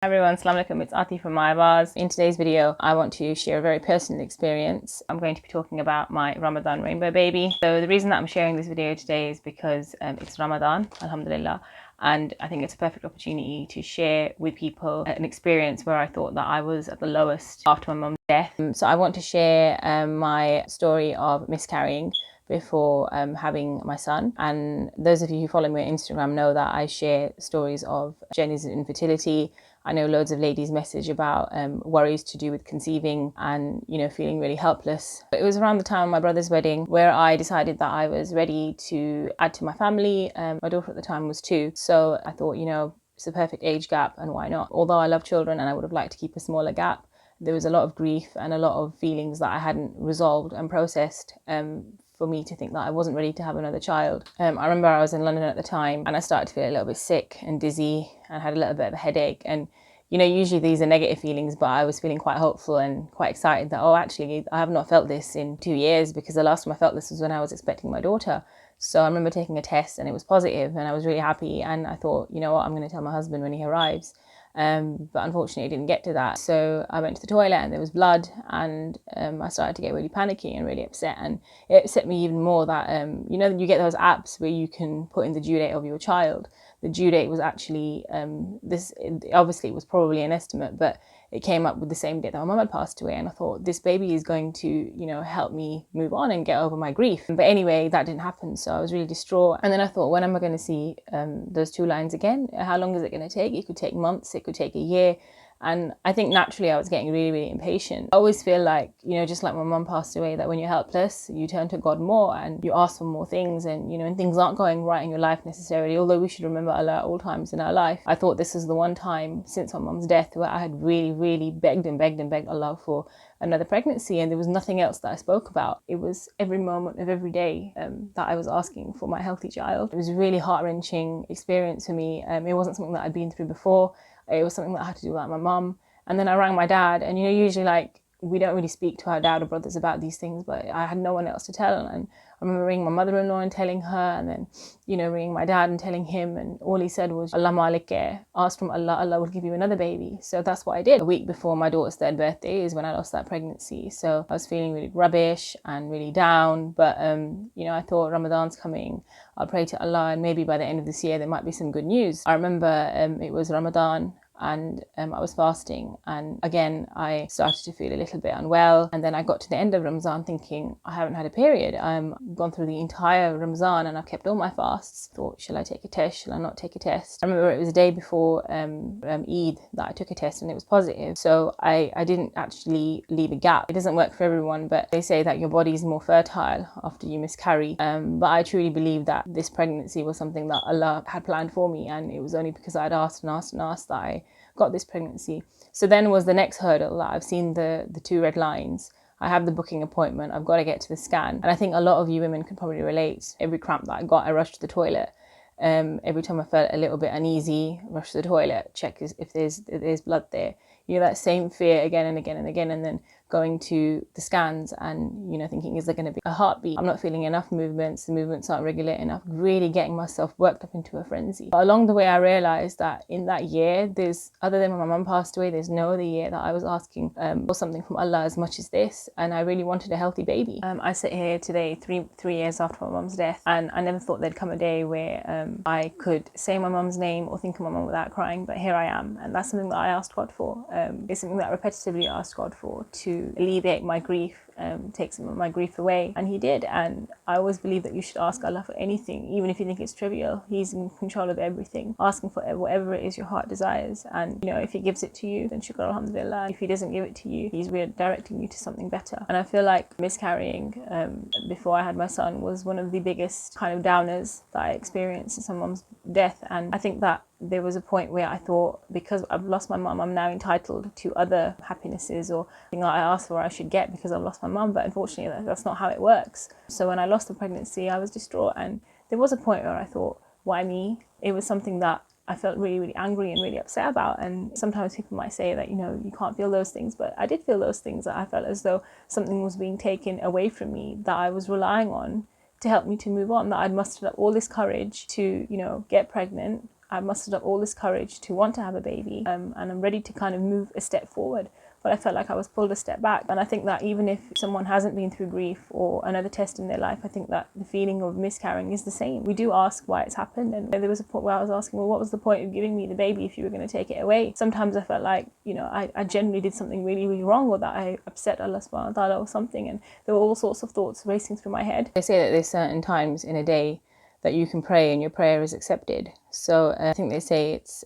Hi everyone, Assalamu alaikum, it's Aati from My Bars. In today's video, I want to share a very personal experience. I'm going to be talking about my Ramadan rainbow baby. So the reason that I'm sharing this video today is because it's Ramadan, alhamdulillah, and I think it's a perfect opportunity to share with people an experience where I thought that I was at the lowest after my mum's death. So I want to share my story of miscarrying before having my son, and those of you who follow me on Instagram know that I share stories of journeys of infertility. I know loads of ladies message about worries to do with conceiving and, feeling really helpless. It was around the time of my brother's wedding where I decided that I was ready to add to my family. My daughter at the time was 2, so I thought, it's a perfect age gap and why not? Although I love children and I would have liked to keep a smaller gap, there was a lot of grief and a lot of feelings that I hadn't resolved and processed for me to think that I wasn't ready to have another child. I remember I was in London at the time and I started to feel a little bit sick and dizzy and had a little bit of a headache. And usually these are negative feelings, but I was feeling quite hopeful and quite excited that, actually, I have not felt this in 2 years, because the last time I felt this was when I was expecting my daughter. So I remember taking a test and it was positive and I was really happy, and I thought, you know what, I'm going to tell my husband when he arrives. But unfortunately I didn't get to that. So I went to the toilet and there was blood, and I started to get really panicky and really upset, and it upset me even more that you get those apps where you can put in the due date of your child. The due date was actually obviously it was probably an estimate, but it came up with the same date that my mum had passed away, and I thought this baby is going to help me move on and get over my grief. But anyway, that didn't happen, so I was really distraught. And then I thought, when am I going to see those 2 lines again? How long is it going to take? It could take months, it could take a year. And I think naturally I was getting really, really impatient. I always feel like, just like my mum passed away, that when you're helpless, you turn to God more and you ask for more things. And, when things aren't going right in your life necessarily, although we should remember Allah at all times in our life, I thought this is the one time since my mum's death where I had really, really begged and begged and begged Allah for another pregnancy, and there was nothing else that I spoke about. It was every moment of every day that I was asking for my healthy child. It was a really heart-wrenching experience for me. It wasn't something that I'd been through before. It was something that I had to do without my mum. And then I rang my dad, and usually we don't really speak to our dad or brothers about these things, but I had no one else to tell. And I remember ringing my mother-in-law and telling her, and then ringing my dad and telling him, and all he said was, Allahumma, ask from Allah, Allah will give you another baby. So that's what I did. A week before my daughter's 3rd birthday is when I lost that pregnancy. So I was feeling really rubbish and really down, but I thought Ramadan's coming, I'll pray to Allah, and maybe by the end of this year there might be some good news. I remember it was Ramadan, and I was fasting, and again I started to feel a little bit unwell. And then I got to the end of Ramadan thinking, I haven't had a period. I'm gone through the entire Ramadan and I've kept all my fasts. Thought, shall I take a test? Shall I not take a test? I remember it was a day before Eid that I took a test and it was positive. So I didn't actually leave a gap. It doesn't work for everyone, but they say that your body is more fertile after you miscarry. But I truly believe that this pregnancy was something that Allah had planned for me, and it was only because I'd asked and asked and asked that I got this pregnancy. So then was the next hurdle, that I've seen the 2 red lines. I have the booking appointment, I've got to get to the scan. And I think a lot of you women can probably relate. Every cramp that I got, I rushed to the toilet. Every time I felt a little bit uneasy, rush to the toilet, check if there's blood there. That same fear again and again and again, and then going to the scans and thinking, is there going to be a heartbeat? I'm not feeling enough movements, the movements aren't regular enough, really getting myself worked up into a frenzy. But along the way I realized that in that year, there's, other than when my mum passed away, there's no other year that I was asking for something from Allah as much as this, and I really wanted a healthy baby. I sit here today 3 years after my mum's death, and I never thought there'd come a day where I could say my mum's name or think of my mum without crying, but here I am, and that's something that I asked God for. It's something that I repetitively asked God for, to alleviate my grief, take some of my grief away, and he did. And I always believe that you should ask Allah for anything, even if you think it's trivial. He's in control of everything. Asking for whatever it is your heart desires, and if he gives it to you, then shukr alhamdulillah. If he doesn't give it to you, he's redirecting you to something better. And I feel like miscarrying before I had my son was one of the biggest kind of downers that I experienced since my mum's death. And I think that there was a point where I thought, because I've lost my mum, I'm now entitled to other happinesses or things that I asked for I should get because I've lost my mum. But unfortunately that's not how it works. So when I lost the pregnancy, I was distraught, and there was a point where I thought, why me? It was something that I felt really, really angry and really upset about. And sometimes people might say that, you can't feel those things, but I did feel those things. That I felt as though something was being taken away from me that I was relying on to help me to move on, that I'd mustered up all this courage to, get pregnant I mustered up all this courage to want to have a baby, and I'm ready to kind of move a step forward. But I felt like I was pulled a step back. And I think that even if someone hasn't been through grief or another test in their life, I think that the feeling of miscarrying is the same. We do ask why it's happened. And there was a point where I was asking, well, what was the point of giving me the baby if you were going to take it away? Sometimes I felt like, you know, I genuinely did something really, really wrong, or that I upset Allah subhanahu wa ta'ala or something. And there were all sorts of thoughts racing through my head. They say that there's certain times in a day that you can pray and your prayer is accepted. So I think they say it's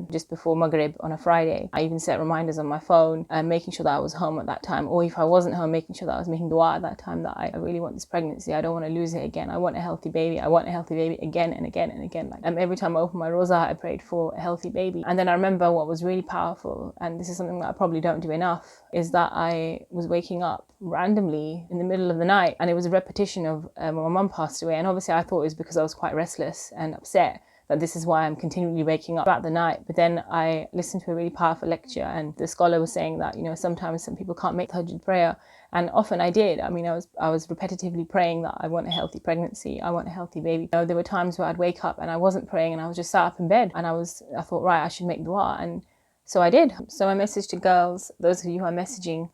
just before Maghrib on a Friday. I even set reminders on my phone, making sure that I was home at that time, or if I wasn't home, making sure that I was making dua at that time, that I really want this pregnancy, I don't want to lose it again, I want a healthy baby, I want a healthy baby again and again and again. Like, every time I opened my roza, I prayed for a healthy baby. And then I remember what was really powerful, and this is something that I probably don't do enough, is that I was waking up randomly in the middle of the night, and it was a repetition of when my mum passed away. And obviously I thought it was because I was quite restless and upset, that this is why I'm continually waking up throughout the night. But then I listened to a really powerful lecture, and the scholar was saying that, you know, sometimes some people can't make tahajjud prayer, and often I did. I mean, I was repetitively praying that I want a healthy pregnancy, I want a healthy baby. You know, there were times where I'd wake up and I wasn't praying, and I was just sat up in bed, and I thought, right, I should make dua, and so I did. So my message to girls, those of you who are messaging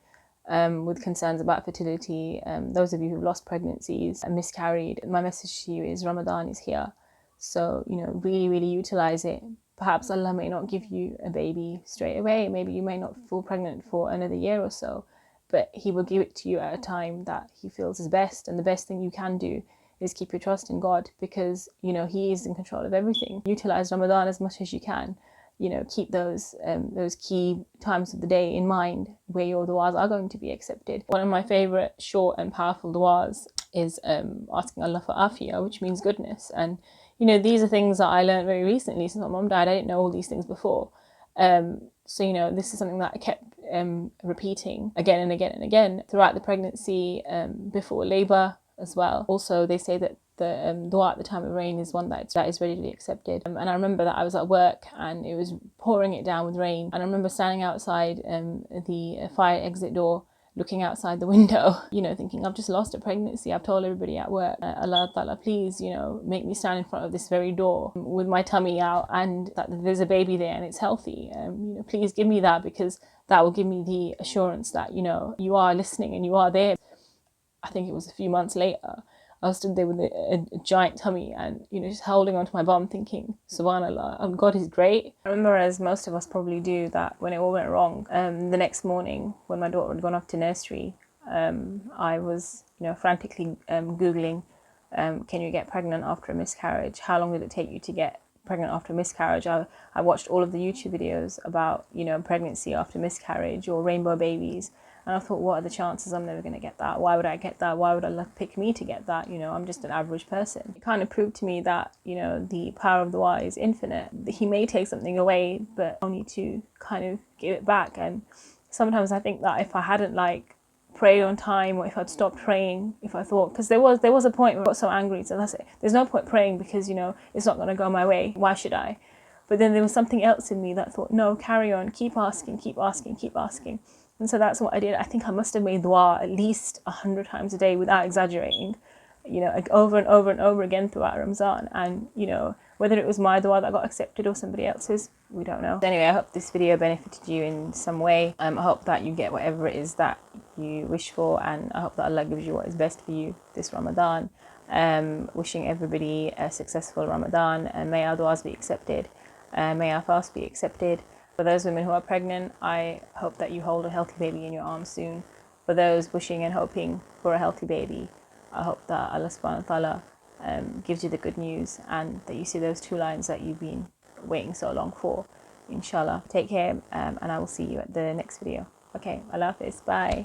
with concerns about fertility, those of you who've lost pregnancies and miscarried, my message to you is Ramadan is here. So, you know, really, really utilize it. Perhaps Allah may not give you a baby straight away. Maybe you may not fall pregnant for another year or so, but He will give it to you at a time that He feels is best. And the best thing you can do is keep your trust in God, because, you know, He is in control of everything. Utilize Ramadan as much as you can. You know, keep those key times of the day in mind where your du'as are going to be accepted. One of my favorite short and powerful du'as is asking Allah for afiyah, which means goodness. And you know, these are things that I learned very recently since my mum died. I didn't know all these things before. So, you know, this is something that I kept repeating again and again and again throughout the pregnancy, before labour as well. Also, they say that the dua at the time of rain is one that is readily accepted. And I remember that I was at work and it was pouring it down with rain. And I remember standing outside the fire exit door, looking outside the window, you know, thinking, I've just lost a pregnancy. I've told everybody at work, Allah Ta'ala, please, you know, make me stand in front of this very door with my tummy out, and that there's a baby there and it's healthy. You know, please give me that, because that will give me the assurance that, you know, you are listening and you are there. I think it was a few months later, I was stood there with a giant tummy and, you know, just holding onto my bum thinking, subhanallah, God is great. I remember, as most of us probably do, that when it all went wrong, the next morning when my daughter had gone off to nursery, I was, you know, frantically Googling, can you get pregnant after a miscarriage? How long did it take you to get pregnant after a miscarriage? I watched all of the YouTube videos about, you know, pregnancy after miscarriage or rainbow babies. And I thought, what are the chances? I'm never going to get that. Why would I get that? Why would Allah pick me to get that? You know, I'm just an average person. It kind of proved to me that, you know, the power of dua is infinite. He may take something away, but only to kind of give it back. And sometimes I think that if I hadn't prayed on time, or if I'd stopped praying, if I thought, because there was a point where I got so angry, so that's it. There's no point praying because, you know, it's not going to go my way. Why should I? But then there was something else in me that thought, no, carry on, keep asking, keep asking, keep asking. And so that's what I did. I think I must have made dua at least 100 times a day without exaggerating, you know, like over and over and over again throughout Ramadan. And, you know, whether it was my dua that got accepted or somebody else's, we don't know. Anyway, I hope this video benefited you in some way. I hope that you get whatever it is that you wish for, and I hope that Allah gives you what is best for you this Ramadan. Wishing everybody a successful Ramadan, and may our duas be accepted, may our fast be accepted. For those women who are pregnant, I hope that you hold a healthy baby in your arms soon. For those wishing and hoping for a healthy baby, I hope that Allah subhanahu wa ta'ala gives you the good news, and that you see those 2 lines that you've been waiting so long for. Inshallah. Take care, and I will see you at the next video. Okay, Allah Hafiz. Bye.